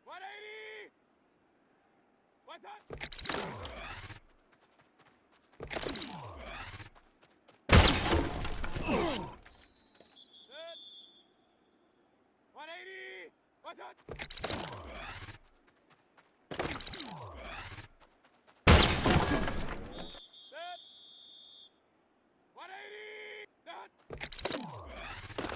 180! What's up? Good. 180! What's up? Good. 180! Good.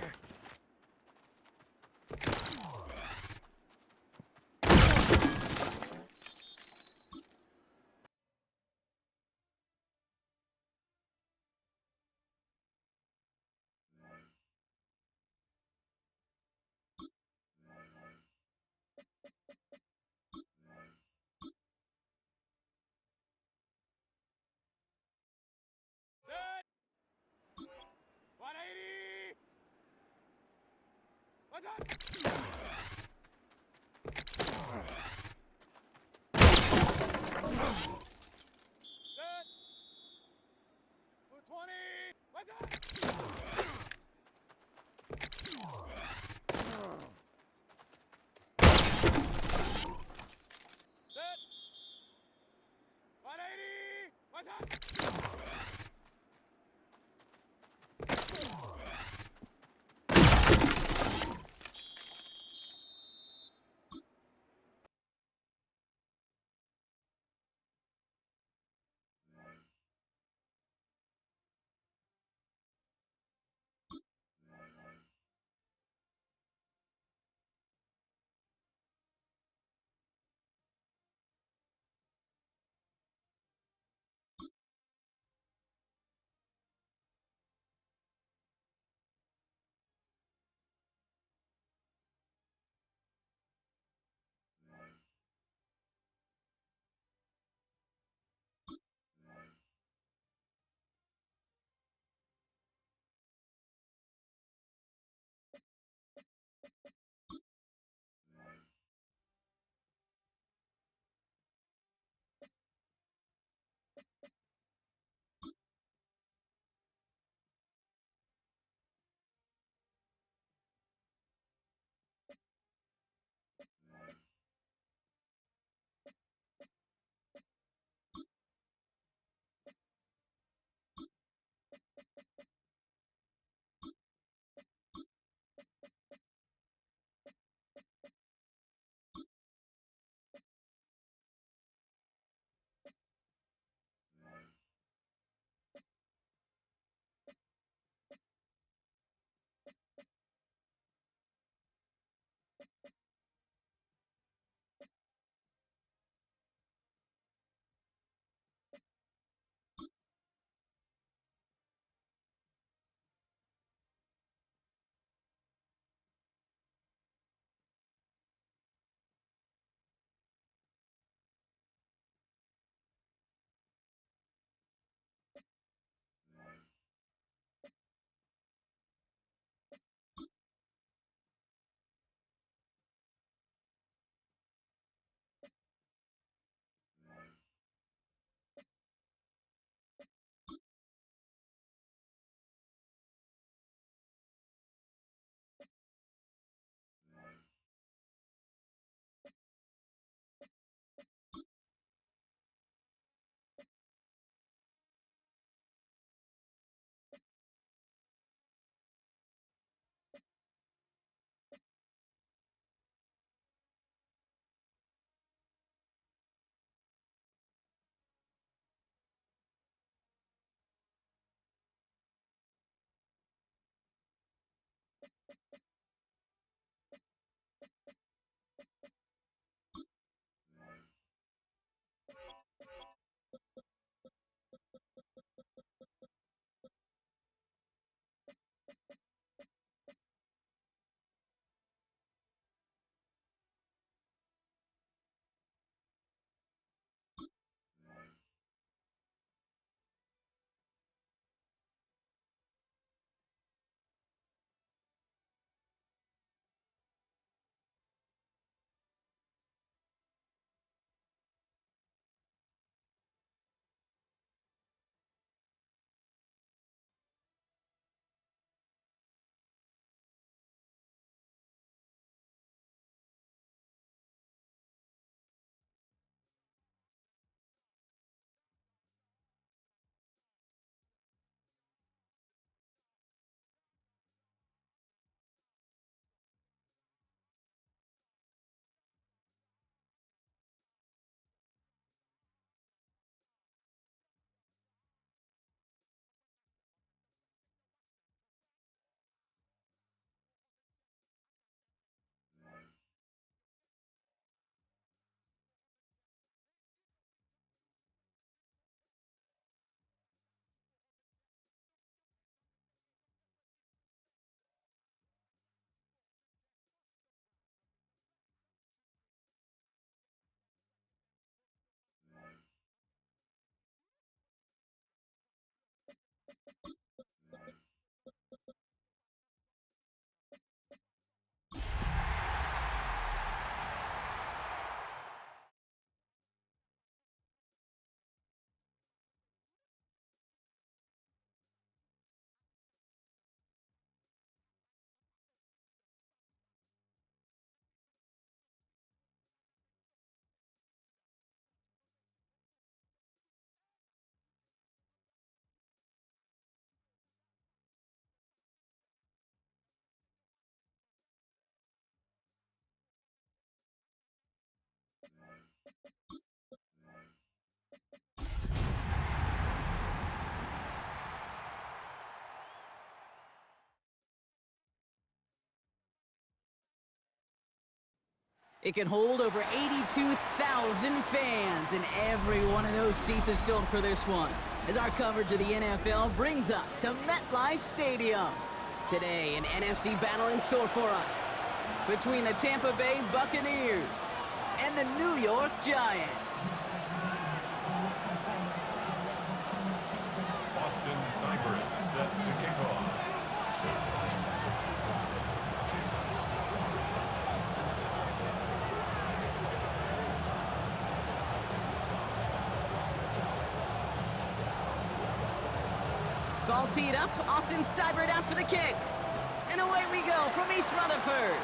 It can hold over 82,000 fans, and every one of those seats is filled for this one, as our coverage of the NFL brings us to MetLife Stadium. Today, an NFC battle in store for us between the Tampa Bay Buccaneers and the New York Giants. Austin Seibert set to kick off. Ball teed up, Austin Seibert out for the kick. And away we go from East Rutherford.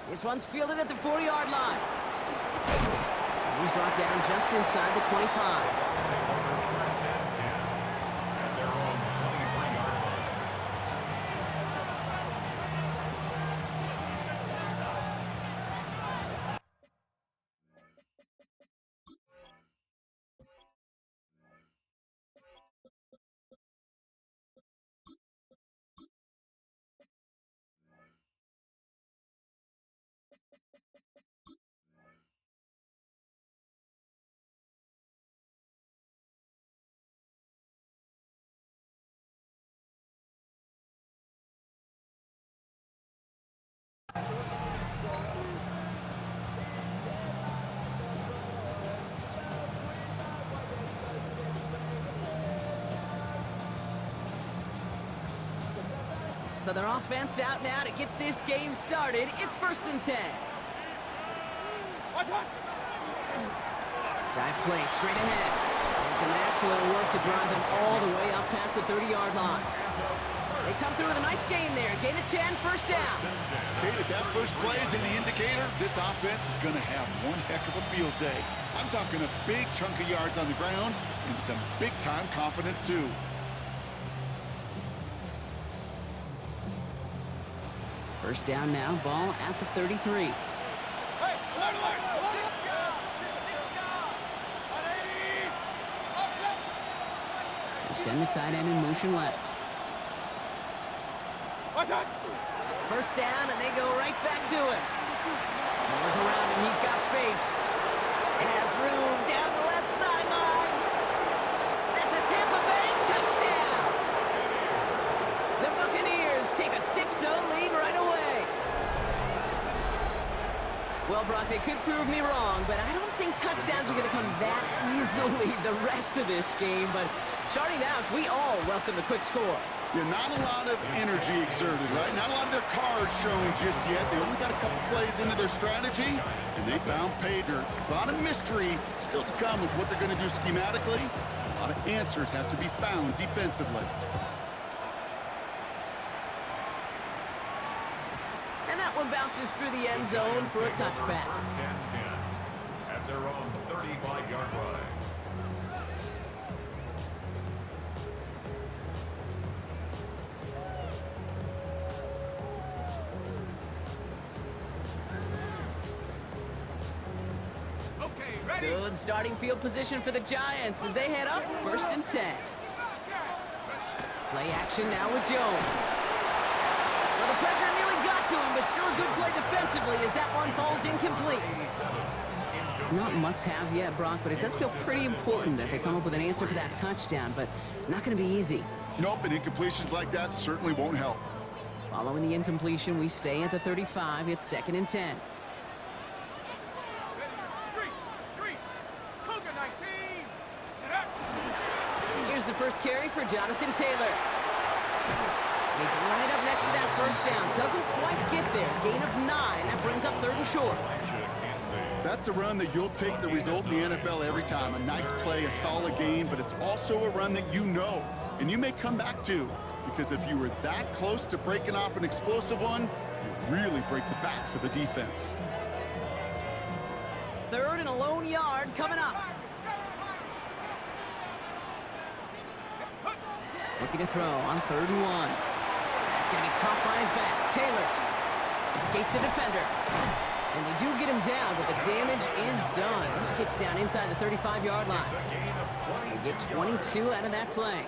This one's fielded at the 40-yard line. And he's brought down just inside the 25. So their offense out now to get this game started. It's 1st and 10. Dive play straight ahead. And some excellent work to drive them all the way up past the 30-yard line. They come through with a nice gain there. Gain of 10, first down. Kate, if that first play is any indicator, this offense is going to have one heck of a field day. I'm talking a big chunk of yards on the ground and some big-time confidence, too. First down now, ball at the 33. Hey, alert, alert, alert. They send the tight end in motion left. First down, and they go right back to it. No one's around him. He's got space. Has room down the left sideline. That's a Tampa Bay touchdown. The Buccaneers take a 6-0 lead right away. Well, Brock, they could prove me wrong, but I don't think touchdowns are going to come that easily the rest of this game. But starting out, we all welcome the quick score. Yeah, not a lot of energy exerted, right? Not a lot of their cards showing just yet. They only got a couple plays into their strategy, and they found pay dirt. A lot of mystery still to come with what they're going to do schematically. A lot of answers have to be found defensively. And that one bounces through the end zone for a touchback. First and 10 at their own 35-yard line. Good starting field position for the Giants as they head up 1st and 10. Play action now with Jones. Well, the pressure nearly got to him, but still a good play defensively as that one falls incomplete. Not must-have yet, Brock, but it does feel pretty important that they come up with an answer for that touchdown, but not going to be easy. Nope, and incompletions like that certainly won't help. Following the incompletion, we stay at the 35. It's 2nd and 10. Here's the first carry for Jonathan Taylor. He's right up next to that first down. Doesn't quite get there. Gain of 9. That brings up 3rd and short. That's a run that you'll take the result in the NFL every time. A nice play, a solid game, but it's also a run that you know, and you may come back to, because if you were that close to breaking off an explosive one, you really break the backs of the defense. 3rd and a lone yard coming up. Looking to throw on 3rd and 1. That's going to be caught by his back. Taylor escapes a defender. And they do get him down, but the damage is done. This gets down inside the 35-yard line. They get 22 out of that play.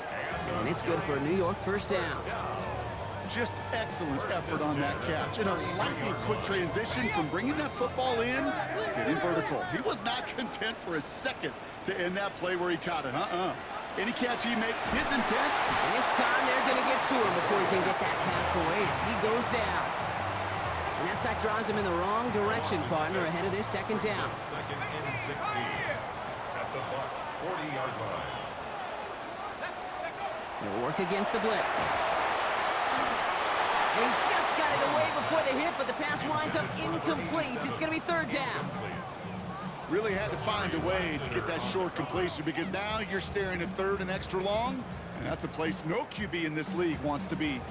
And it's good for a New York first down. Just excellent effort on that catch. And a lightning quick transition from bringing that football in to getting vertical. He was not content for a second to end that play where he caught it. Any catch he makes, his intent. And this time they're going to get to him before he can get that pass away as he goes down. And that sack drives him in the wrong direction, partner, ahead of their second down. Second and 16 at the Bucs 40-yard line. He'll work against the blitz. And he just got it away before the hit, but the pass winds up incomplete. It's going to be third down. Really had to find a way to get that short completion because now you're staring at third and extra long, and that's a place no QB in this league wants to be.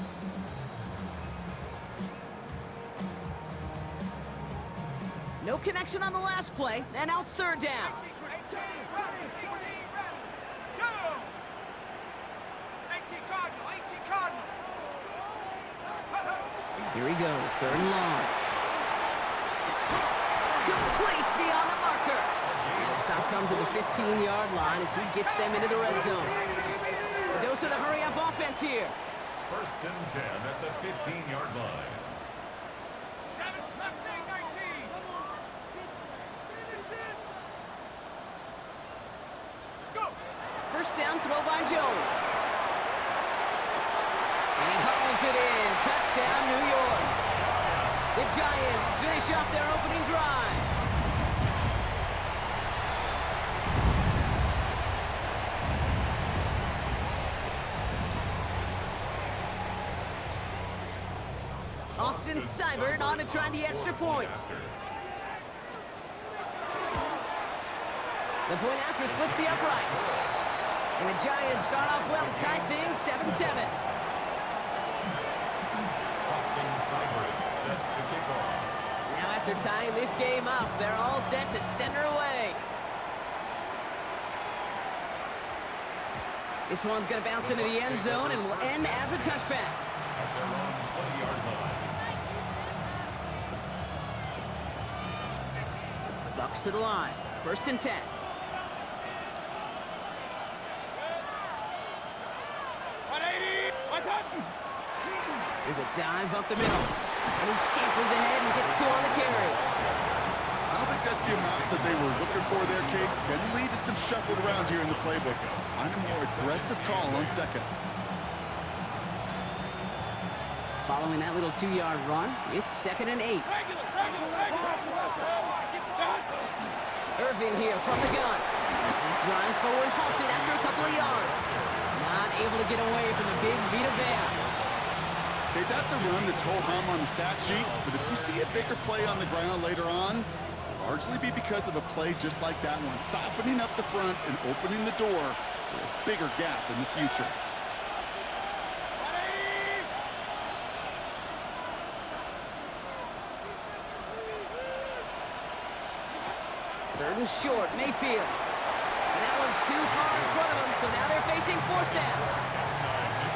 No connection on the last play, and now it's third down. Here he goes, third and long. Complete beyond the marker. And the stop comes at the 15-yard line as he gets them into the red zone. A dose of the hurry-up offense here. First and 10 at the 15-yard line. First down, throw by Jones. And he hauls it in. Touchdown, New York. The Giants finish off their opening drive. Austin Seibert on to try the extra point. The point after splits the uprights. And the Giants start off well to tie things 7-7. Austin Seibert set to kick off. Now after tying this game up, they're all set to center away. This one's going to bounce into the end zone and will end as a touchback. At their own 20-yard line. Bucks to the line. First and 10. There's a dive up the middle. And he scampers ahead and gets two on the carry. I don't think that's the amount that they were looking for there, Kate. Can lead to some shuffled around here in the playbook. Find a more aggressive call on second. Following that little 2-yard run, it's 2nd and 8. Irvin here from the gun. He's running forward, halted after a couple of yards. Not able to get away from the big Vita Vea. Okay, that's a run that's ho-hum on the stat sheet, but if you see a bigger play on the ground later on, it'll largely be because of a play just like that one, softening up the front and opening the door for a bigger gap in the future. Third and short, Mayfield. And that one's too far in front of him, so now they're facing fourth down.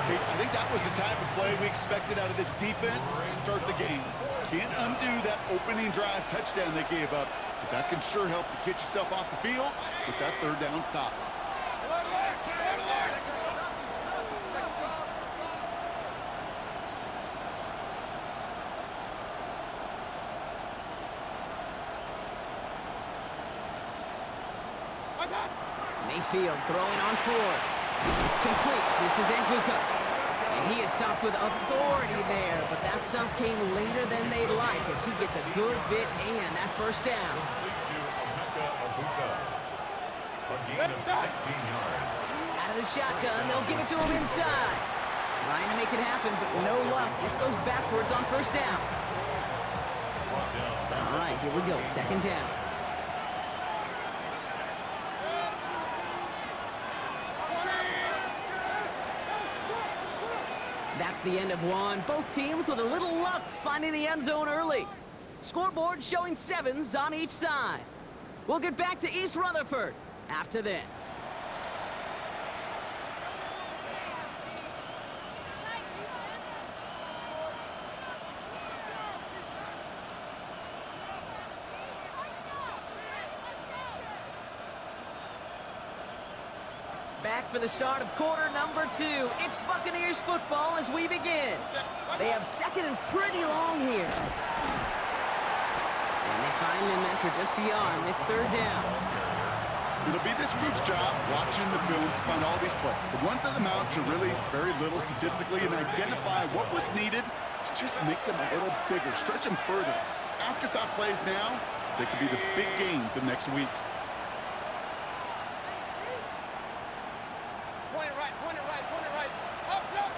I think that was the type of play we expected out of this defense to start the game. Can't undo that opening drive touchdown they gave up, but that can sure help to get yourself off the field with that third down stop. Mayfield throwing on fourth. It's complete. This is Nguka. And he is stopped with authority there, but that stop came later than they'd like as he gets a good bit and that first down. A gain of 16 yards. Out of the shotgun, they'll give it to him inside. Trying to make it happen, but no luck. This goes backwards on first down. All right, here we go. Second down. That's the end of one. Both teams with a little luck finding the end zone early. Scoreboard showing 7s on each side. We'll get back to East Rutherford after this. back for the start of quarter number 2. It's Buccaneers football as we begin. They have second and pretty long here. And they finally met for just a yard. It's third down. It'll be this group's job watching the film to find all these plays. The ones on the mounts are really very little statistically and identify what was needed to just make them a little bigger, stretch them further. Afterthought plays now, they could be the big gains of next week. Point it right, point it right, point it right. Up, up.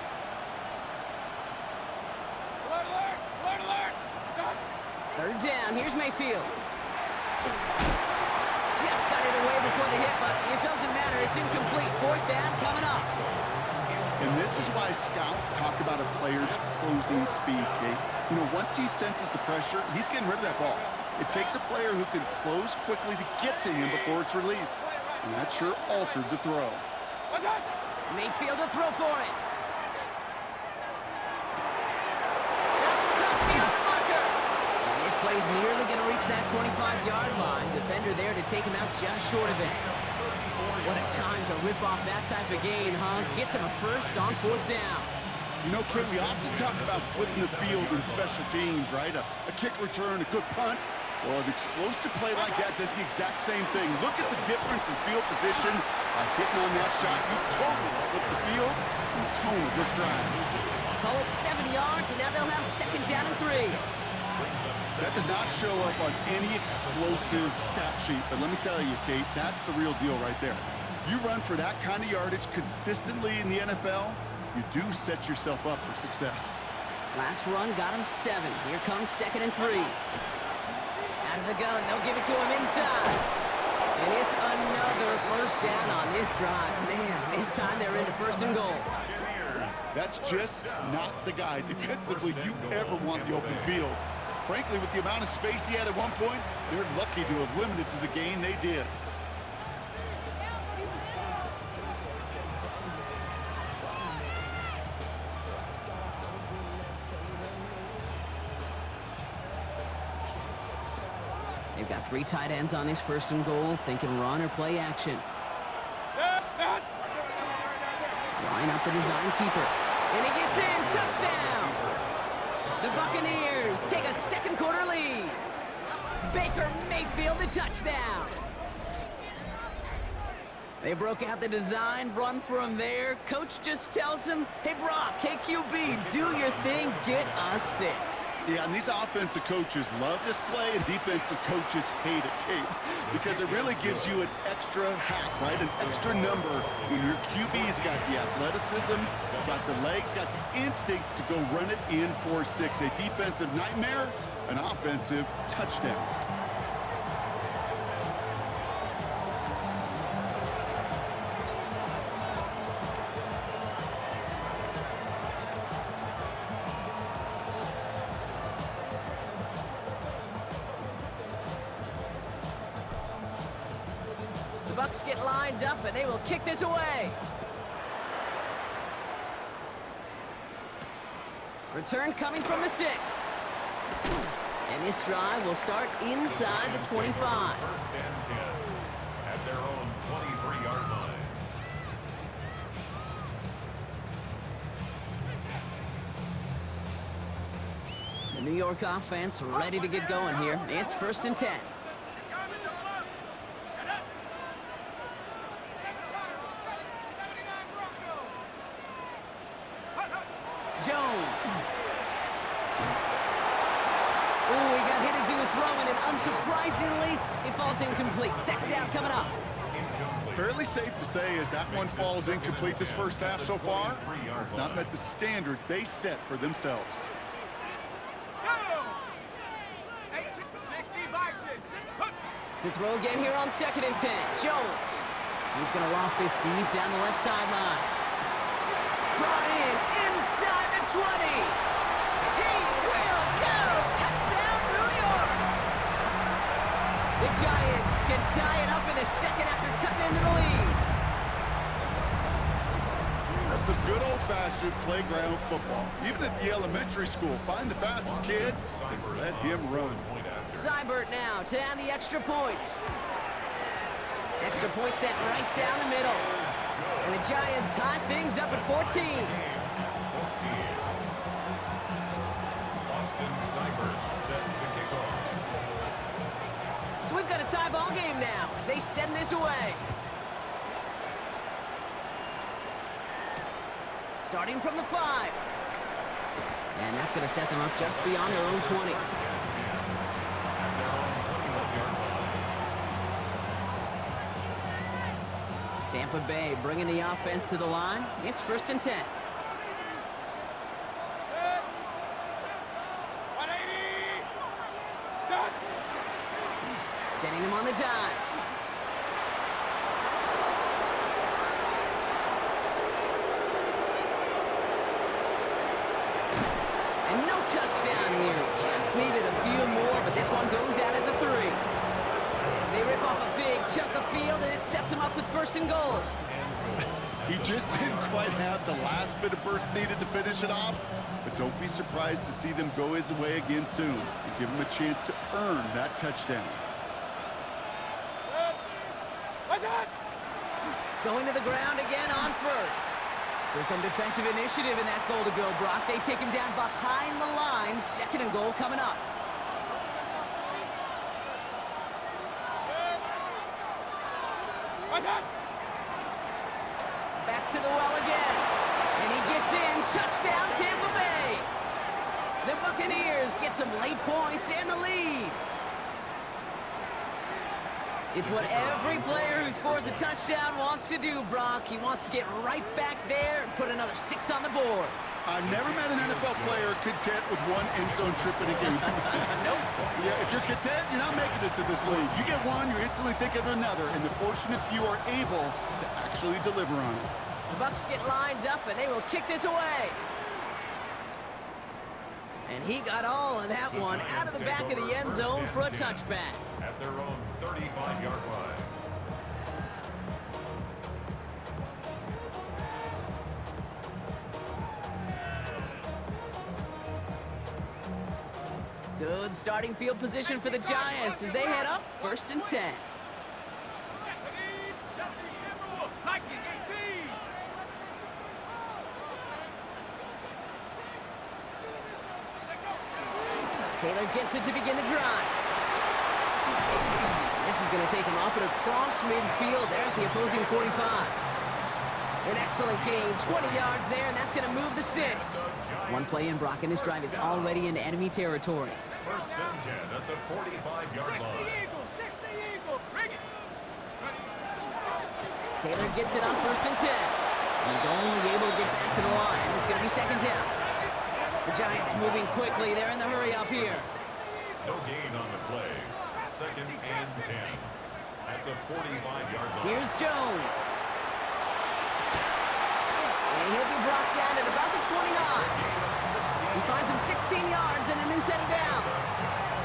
Alert, alert, alert, alert. Done. Third down. Here's Mayfield. Just got it away before the hit, but it doesn't matter. It's incomplete. Fourth down coming up. And this is why scouts talk about a player's closing speed, Kate. You know, once he senses the pressure, he's getting rid of that ball. It takes a player who can close quickly to get to him before it's released. And that sure altered the throw. What's that? Mayfield to throw for it. That's cut beyond the marker. And this play's nearly going to reach that 25-yard line. Defender there to take him out just short of it. What a time to rip off that type of gain, huh? Gets him a first on fourth down. You know, Kate, we often talk about flipping the field in special teams, right? A kick return, a good punt. Well, an explosive play like that does the exact same thing. Look at the difference in field position. By hitting on that shot, you've totally flipped the field and the tone of this drive. Call it 70 yards, and now they'll have second down and 3. That does not show up on any explosive stat sheet, but let me tell you, Kate, that's the real deal right there. You run for that kind of yardage consistently in the NFL, you do set yourself up for success. Last run got him 7. Here comes second and 3. Out of the gun, they'll give it to him inside. And it's another first down on this drive. Man, this time they're into first and goal. That's just not the guy defensively you ever want the open field. Frankly, with the amount of space he had at one point, they're lucky to have limited to the gain they did. They've got 3 tight ends on this first and goal, thinking run or play action. Line up the design keeper. And he gets in. Touchdown! The Buccaneers take a second quarter lead. Baker Mayfield the touchdown. They broke out the design, run for him there. Coach just tells him, hey, Brock, hey, QB, do your thing, get us 6. Yeah, and these offensive coaches love this play, and defensive coaches hate it, Kate, because it really gives you an extra hat, right? An extra number when your QB's got the athleticism, got the legs, got the instincts to go run it in for 6. A defensive nightmare, an offensive touchdown. The Bucs get lined up, and they will kick this away. Return coming from the 6. And this drive will start inside the 25. First and 10 at their own 23-yard line. The New York offense ready to get going here. It's first and 10. Unsurprisingly, it falls incomplete. Second down coming up. Fairly safe to say as that one falls incomplete this first half so far, it's not met the standard they set for themselves. To throw again here on second and 10. Jones. He's going to loft this deep down the left sideline. Brought in inside the 20. He will go. Touchdown, New York. The Giants can tie it up in the second after cutting into the lead. That's some good old-fashioned playground football. Even at the elementary school, find the fastest kid and let him run. Seibert now to add the extra point. Extra point set right down the middle. And the Giants tie things up at 14. Austin Seibert set to kick off. So we've got a tie ball game now as they send this away. Starting from the 5. And that's going to set them up just beyond their own 20. Tampa Bay bringing the offense to the line. It's 1st and 10. 180. Done. Setting him on the dive. And no touchdown here. Just needed a few more, but this one goes out at the 3. They rip off a big chunk of field, and it sets them up with 1st and goal. He just didn't quite have the last bit of burst needed to finish it off, but don't be surprised to see them go his way again soon and give him a chance to earn that touchdown. What's that? Going to the ground again on 1st. So some defensive initiative in that goal to go, Brock. They take him down behind the line. 2nd and goal coming up. What's that? Back to the well again. And he gets in. Touchdown, Tampa Bay. The Buccaneers get some late points and the lead. It's what every player who scores a touchdown wants to do, Brock. He wants to get right back there and put another 6 on the board. I've never met an NFL player content with one end zone trip in a game. Nope. Yeah, if you're content, you're not making it to this league. You get one, you're instantly thinking of another, and the fortunate few are able to actually deliver on it. The Bucs get lined up, and they will kick this away. And he got all of that one out of the back of the end zone for a touchback. At their own 35-yard line. Good starting field position for the Giants as they head up 1st and 10. Taylor gets it to begin the drive. This is going to take him up and across midfield there at the opposing 45. An excellent gain, 20 yards there, and that's going to move the sticks. One play in, Brock, and this drive is already into enemy territory. 1st and 10 at the 45-yard line. Taylor gets it on 1st and 10. He's only able to get back to the line. It's going to be 2nd down. The Giants moving quickly. They're in the hurry up here. No gain on the play. 2nd and 10 at the 45-yard line. Here's Jones. And he'll be brought down at about the 29. He finds him 16 yards and a new set of downs.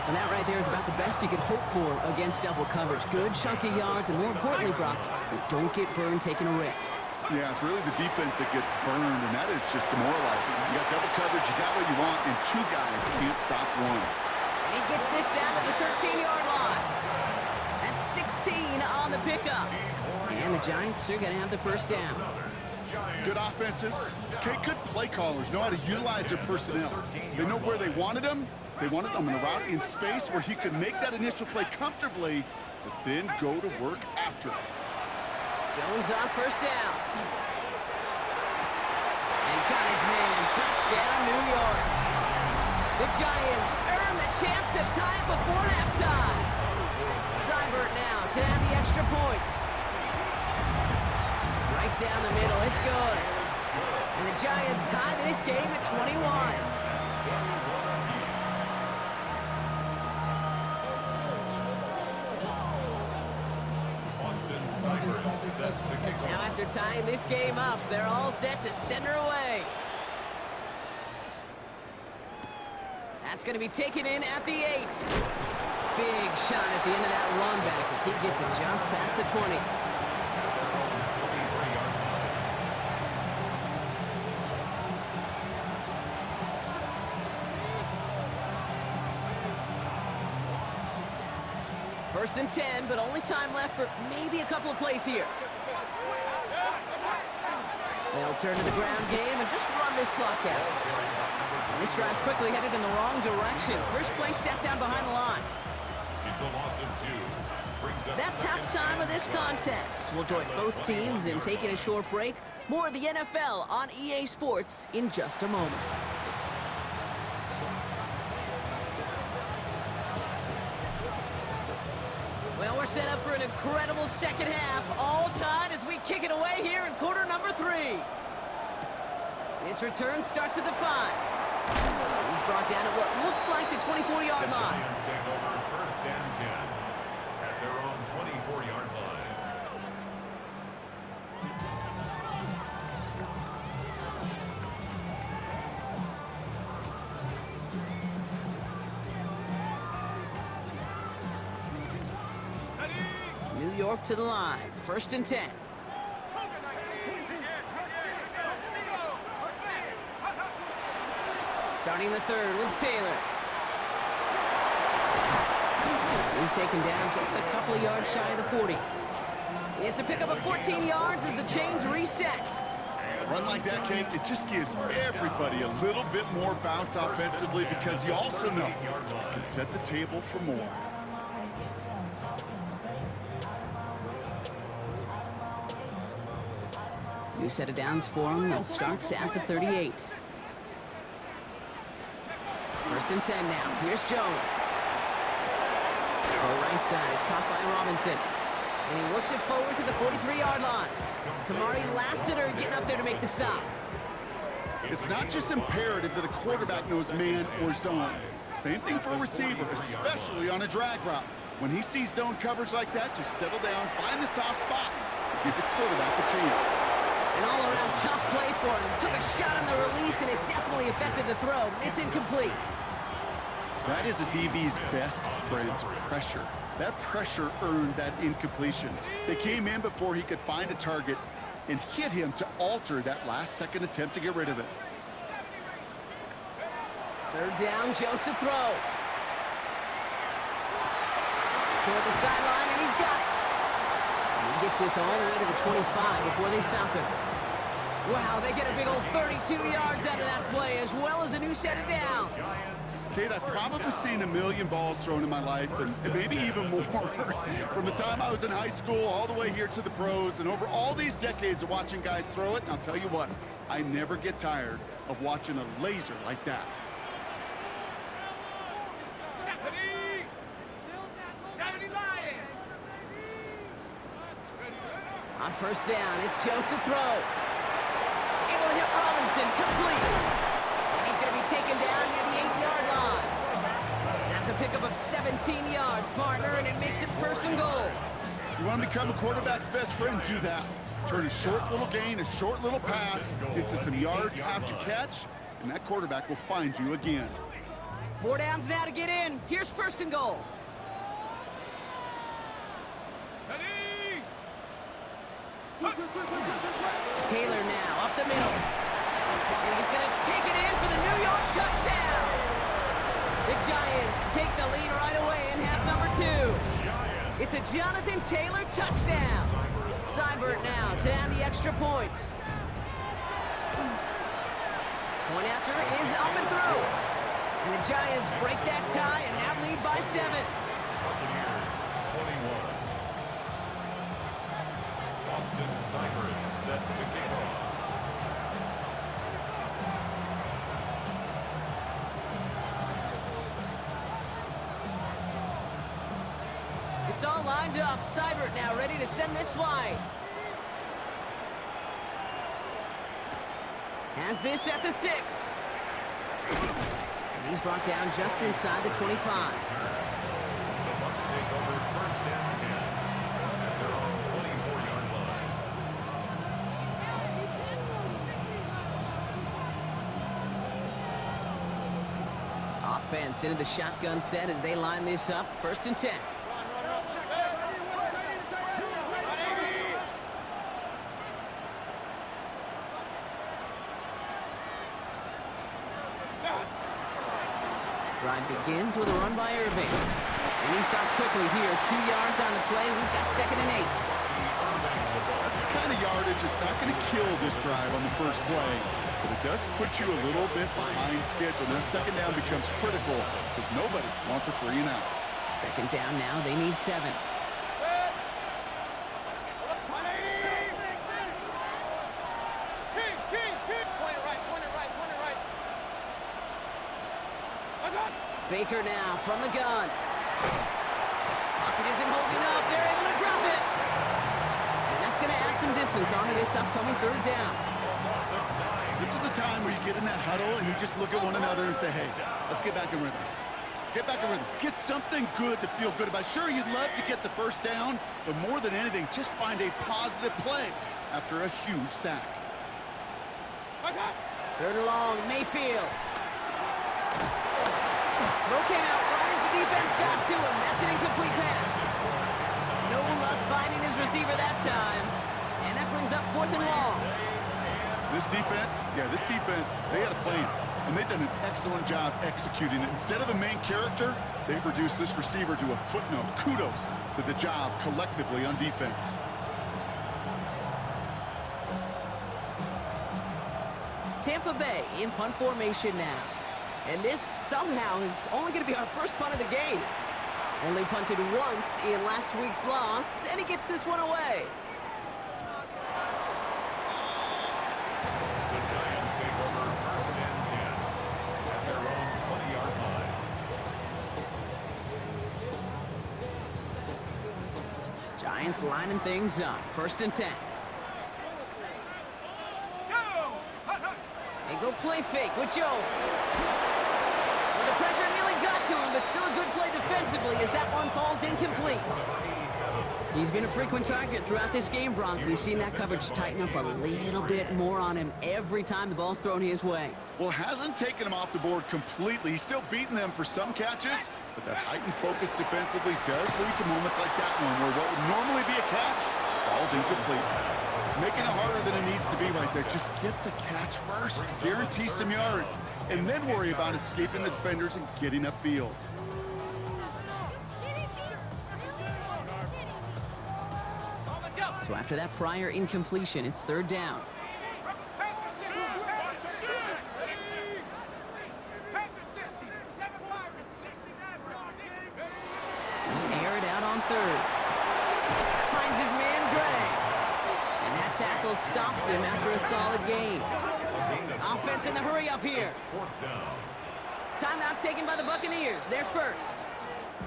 And that right there is about the best you could hope for against double coverage. Good chunky yards, and more importantly, Brock, don't get burned taking a risk. Yeah, it's really the defense that gets burned, and that is just demoralizing. You got double coverage, you got what you want, and 2 guys can't stop one. And he gets this down to the 13-yard line. That's 16 on the pickup. And the Giants are going to have the 1st down. Good offenses, okay, good play callers, know how to utilize their personnel. They know where they wanted them. They wanted them in a route in space where he could make that initial play comfortably, but then go to work after it. Jones on 1st down. And got his man. Touchdown, New York. The Giants earn the chance to tie it before halftime. Seibert now to add the extra point. Right down the middle. It's good. And the Giants tie this game at 21. Now after tying this game up, they're all set to send her away. That's going to be taken in at the 8. Big shot at the end of that run back as he gets it just past the 20. First and 10, but only time left for maybe a couple of plays here. They'll turn to the ground game and just run this clock out. And this drive's quickly headed in the wrong direction. First play set down behind the line. It's a loss of 2. Brings up That's second halftime of this contest. We'll join both teams in taking a short break. More of the NFL on EA Sports in just a moment. Well, we're set up for an incredible second half. All tied as we kick it away here in quarter number 3. This return starts at the 5. He's brought down at what looks like the 24-yard line. Giants take over first and 10 at their own 24-yard line. New York to the line. First and 10. Starting the third with Taylor. He's taken down just a couple of yards shy of the 40. It's a pickup of 14 yards as the chains reset. A run like that, Kate, it just gives everybody a little bit more bounce offensively because you also know you can set the table for more. New set of downs for him. They'll start at the 38. First and 10 now. Here's Jones. The right side is caught by Robinson. And he works it forward to the 43-yard line. Kamari Lassiter getting up there to make the stop. It's not just imperative that a quarterback knows man or zone. Same thing for a receiver, especially on a drag route. When he sees zone coverage like that, just settle down, find the soft spot, and give the quarterback a chance. An all-around tough play for him. He took a shot on the release, and it definitely affected the throw. It's incomplete. That is a DB's best friend, pressure. That pressure earned that incompletion. They came in before he could find a target and hit him to alter that last-second attempt to get rid of it. Third down, Jones to throw. Toward the sideline, and he's got it. And he gets this all the way to the 25 before they stop him. Wow, they get a big old 32 yards out of that play, as well as a new set of downs. Kate, I've probably seen a million balls thrown in my life, and maybe even more. From the time I was in high school all the way here to the pros, and over all these decades of watching guys throw it, and I'll tell you what, I never get tired of watching a laser like that. On first down, it's Jones to throw. Able to hit Robinson, complete. And he's going to be taken down near the 8-yard line. That's a pickup of 17 yards, partner, and it makes it first and goal. You want to become a quarterback's best friend, do that. Turn a short little gain, a short little pass into some yards after catch, and that quarterback will find you again. 4 downs now to get in. Here's first and goal. Taylor now up the middle. And he's going to take it in for the New York touchdown. The Giants take the lead right away in half number 2. It's a Jonathan Taylor touchdown. Seibert now to add the extra point. Point after is up and through. And the Giants break that tie and now lead by 7. Buccaneers 21. Austin Seibert set to kick off. It's all lined up. Seibert now ready to send this flying. Has this at the 6. And he's brought down just inside the 25. The Bucs take over first and 10 at their own 24-yard line. Offense into the shotgun set as they line this up. First and 10. Drive begins with a run by Irving. And he stops quickly here. 2 yards on the play. We've got second and 8. That's kind of yardage, it's not going to kill this drive on the first play, but it does put you a little bit behind schedule. Now, second down becomes critical because nobody wants a 3-and-out. Second down now, they need 7. Baker now from the gun. Pocket isn't holding up. They're able to drop it. And that's going to add some distance onto this upcoming third down. This is a time where you get in that huddle and you just look at one another and say, hey, let's get back in rhythm. Get back in rhythm. Get something good to feel good about. Sure, you'd love to get the first down, but more than anything, just find a positive play after a huge sack. Third and long, Mayfield. Throw came out right as the defense got to him. That's an incomplete pass. No luck finding his receiver that time. And that brings up 4th and long. This defense, they had a plan. And they've done an excellent job executing it. Instead of a main character, they've reduced this receiver to a footnote. Kudos to the job collectively on defense. Tampa Bay in punt formation now. And this somehow is only going to be our first punt of the game. Only punted once in last week's loss, and he gets this one away. The Giants take over first and 10 at their own 20-yard line. Giants lining things up. 1st and 10. They go play fake with Jones. Well, the pressure nearly got to him, but still a good play defensively as that one falls incomplete. He's been a frequent target throughout this game, Bronk. We've seen that coverage tighten up a little bit more on him every time the ball's thrown his way. Well, hasn't taken him off the board completely. He's still beating them for some catches, but that heightened focus defensively does lead to moments like that one where what would normally be a catch falls incomplete. Making it harder than it needs to be right there. Just get the catch first. Guarantee some yards. And then worry about escaping the defenders and getting upfield. So after that prior incompletion, it's 3rd down. Air it out on 3rd. Finds his man, Gray. And that tackle stops him after a solid gain. Offense in the hurry up here. Timeout taken by the Buccaneers. They're first.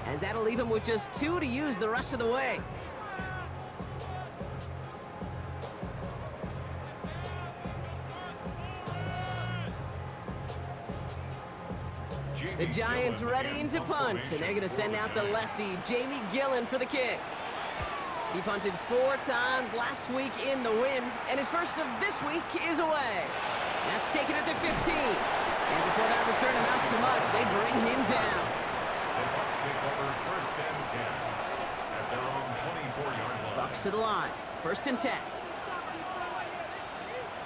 As that'll leave him with just 2 to use the rest of the way. The Giants ready to punt, and they're going to send out the lefty, Jamie Gillen, for the kick. He punted 4 times last week in the win, and his first of this week is away. That's taken at the 15. And before that return amounts to much, they bring him down. The Bucs take over first and 10 at their own 24-yard line. Bucs to the line. 1st and 10.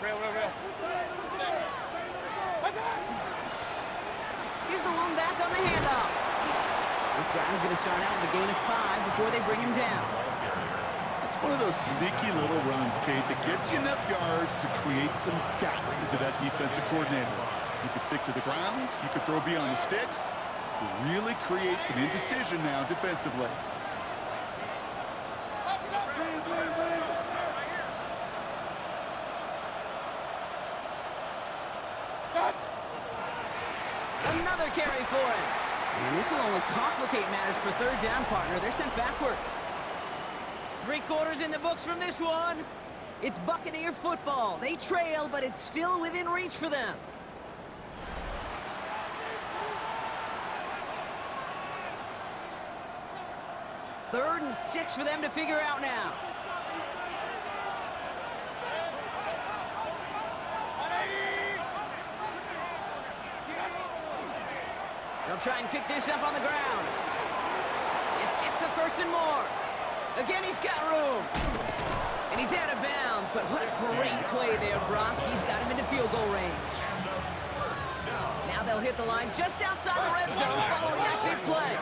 Real. Here's the lone back on the handoff. This drive's going to start out with a gain of 5 before they bring him down. It's one of those sneaky little runs, Kate, that gets you enough yards to create some doubt into that defensive coordinator. You could stick to the ground. You could throw beyond the sticks. You really create some indecision now defensively. Another carry for him. And this will only complicate matters for 3rd down, partner. They're sent backwards. 3 quarters in the books from this one. It's Buccaneer football. They trail, but it's still within reach for them. Third and 6 for them to figure out now. They'll try and pick this up on the ground. This gets the 1st and more. Again, he's got room. And he's out of bounds, but what a great play there, Brock. He's got him into field goal range. Now they'll hit the line just outside the red zone following that big play.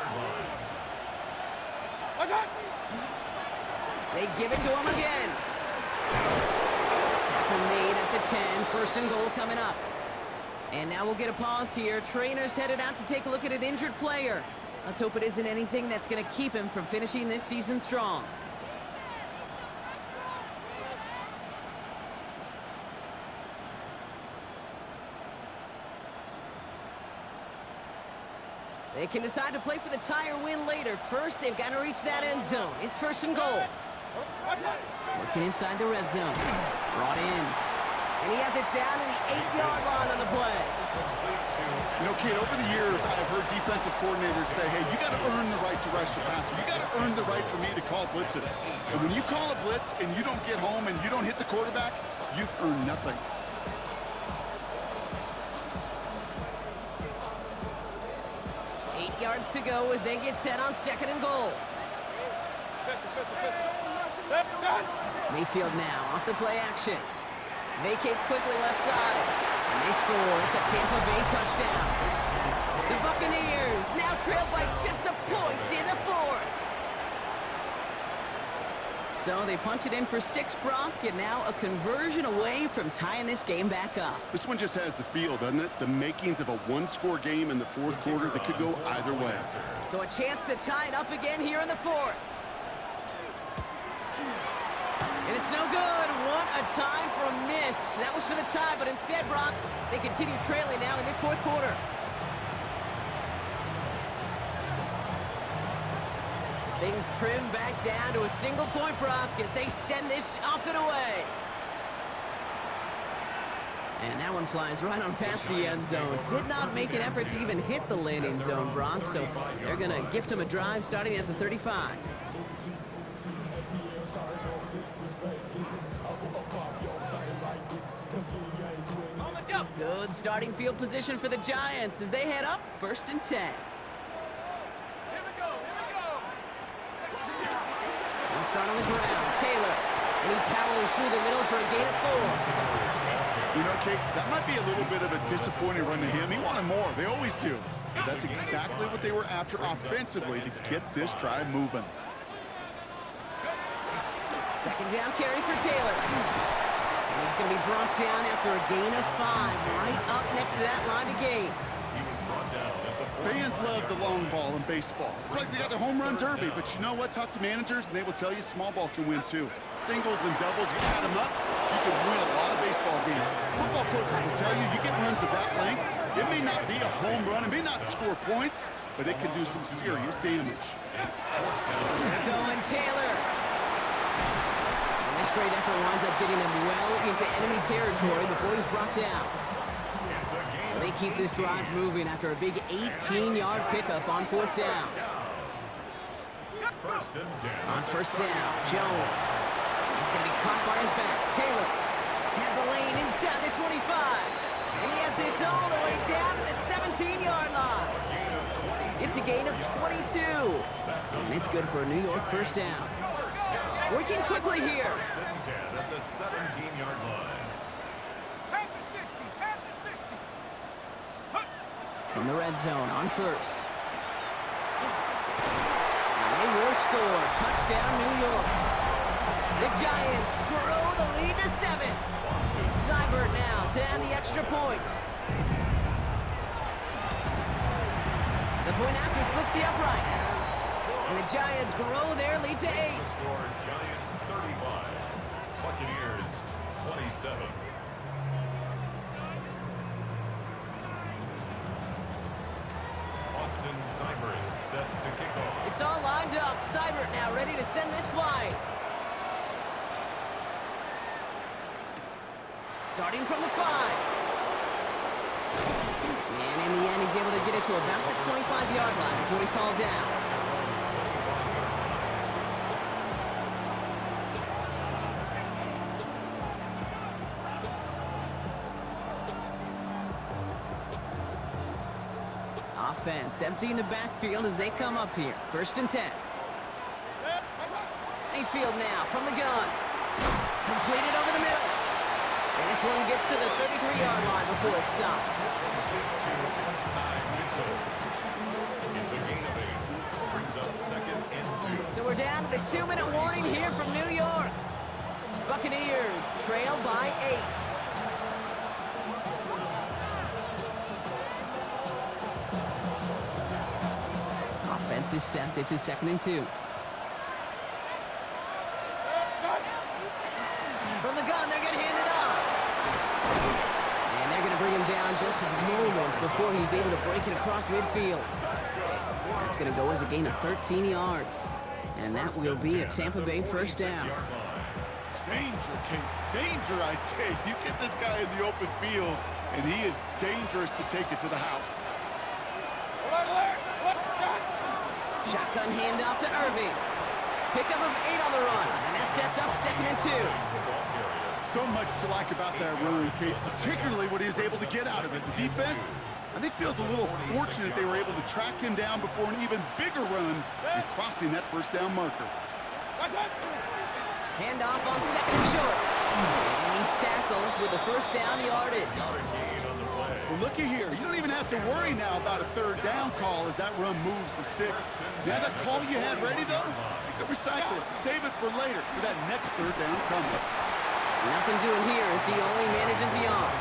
They give it to him again. Tackle made at the 10. First and goal coming up. And now we'll get a pause here. Trainer's headed out to take a look at an injured player. Let's hope it isn't anything that's going to keep him from finishing this season strong. They can decide to play for the tie or win later. First, they've got to reach that end zone. It's first and goal. Working inside the red zone. Brought in. And he has it down to the 8-yard line on the play. You know, kid, over the years, I've heard defensive coordinators say, hey, you got to earn the right to rush the passer. You got to earn the right for me to call blitzes. And when you call a blitz and you don't get home and you don't hit the quarterback, you've earned nothing. 8 yards to go as they get set on second and goal. Mayfield now off the play action. Vacates quickly left side. And they score. It's a Tampa Bay touchdown. The Buccaneers now trail by just a point in the fourth. So they punch it in for 6, Brock, and now a conversion away from tying this game back up. This one just has the feel, doesn't it? The makings of a one-score game in the fourth quarter that could go either way. So a chance to tie it up again here in the fourth. And it's no good. What a time for a miss. That was for the tie, but instead, Brock, they continue trailing now in this fourth quarter. Things trim back down to a single point, Brock, as they send this off and away. And that one flies right on past the end zone. Did not make an effort to even hit the landing zone, Brock, so they're going to gift him a drive starting at the 35. Good starting field position for the Giants as they head up first and 10. He'll start on the ground. Taylor. And he powers through the middle for a gain of 4. You know, Kate, that might be a little bit of a disappointing run to him. He wanted more. They always do. But that's exactly what they were after offensively to get this drive moving. Second down carry for Taylor. And he's going to be brought down after a gain of 5. Right up next to that line of gain. Fans love the long ball in baseball. It's like they got the home run derby, but you know what? Talk to managers, and they will tell you small ball can win too. Singles and doubles, you add them up, you can win a lot of baseball games. Football coaches will tell you, you get runs of that length, it may not be a home run, it may not score points, but it can do some serious damage. Going Taylor. And this great effort winds up getting him well into enemy territory before he's brought down. They keep this drive moving after a big 18-yard pickup on fourth down. On first down, Jones. It's going to be caught by his back. Taylor has a lane inside the 25. And he has this all the way down to the 17-yard line. It's a gain of 22. And it's good for a New York first down. Working quickly here. At the 17-yard line. From the red zone on first. And they will score. Touchdown, New York. The Giants grow the lead to 7. Seibert now to add the extra point. The point after splits the upright. And the Giants grow their lead to 8. Giants 35. Buccaneers 27. Seibert set to kick off. It's all lined up. Seibert now ready to send this flying. Starting from the 5. And in the end, he's able to get it to about the 25-yard line before he's hauled down. Offense emptying the backfield as they come up here. First and 10. Mayfield now from the gun. Completed over the middle. And this one gets to the 33-yard line before it's stopped. It's a gain of 8. Brings up second and 2. So we're down to the 2-minute warning here from New York. Buccaneers Giants trail by 8. Offense is set. This is 2nd and 2. From the gun, they're going to hand it off. And they're going to bring him down just a moment before he's able to break it across midfield. That's going to go as a gain of 13 yards. And that will be a Tampa Bay first down. Danger, Kate. Danger, I say. You get this guy in the open field, and he is dangerous to take it to the house. Shotgun handoff to Irving. Pickup of 8 on the run, and that sets up 2nd and 2. So much to like about that run, Kate, particularly what he was able to get out of it. The defense, I think, feels a little fortunate they were able to track him down before an even bigger run and crossing that first down marker. Handoff on 2nd and short. And he's tackled with the first down yardage. Well, looky here. You don't even have to worry now about a 3rd down call as that run moves the sticks. Now that call you had ready, though, you could recycle it. Save it for later for that next 3rd down coming. Nothing doing here as he only manages the arm.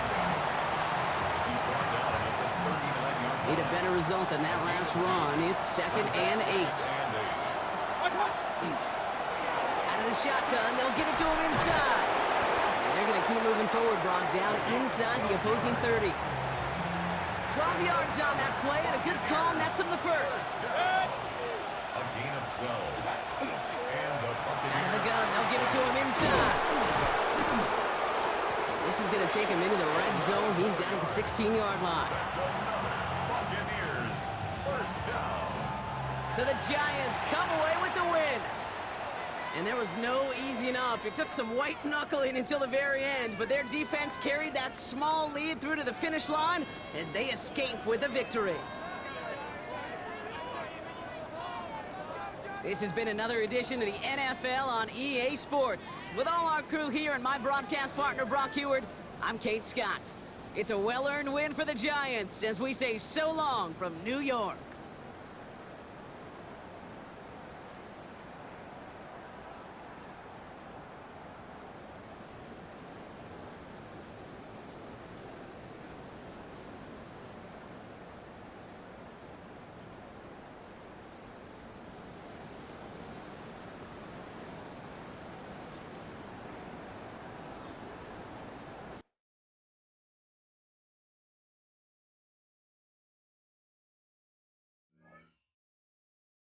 Need a better result than that last run. It's 2nd and 8. Out of the shotgun, they'll give it to him inside. And they're going to keep moving forward, Brock, down inside the opposing 30. 12 yards on that play, and a good call nets him the first. A gain of 12. Out of the gun, they'll give it to him inside. This is going to take him into the red zone. He's down at the 16-yard line. Buccaneers, first down. So the Giants come away with the win. And there was no easing up. It took some white knuckling until the very end, but their defense carried that small lead through to the finish line as they escape with a victory. This has been another edition of the NFL on EA Sports. With all our crew here and my broadcast partner, Brock Heward, I'm Kate Scott. It's a well-earned win for the Giants as we say so long from New York.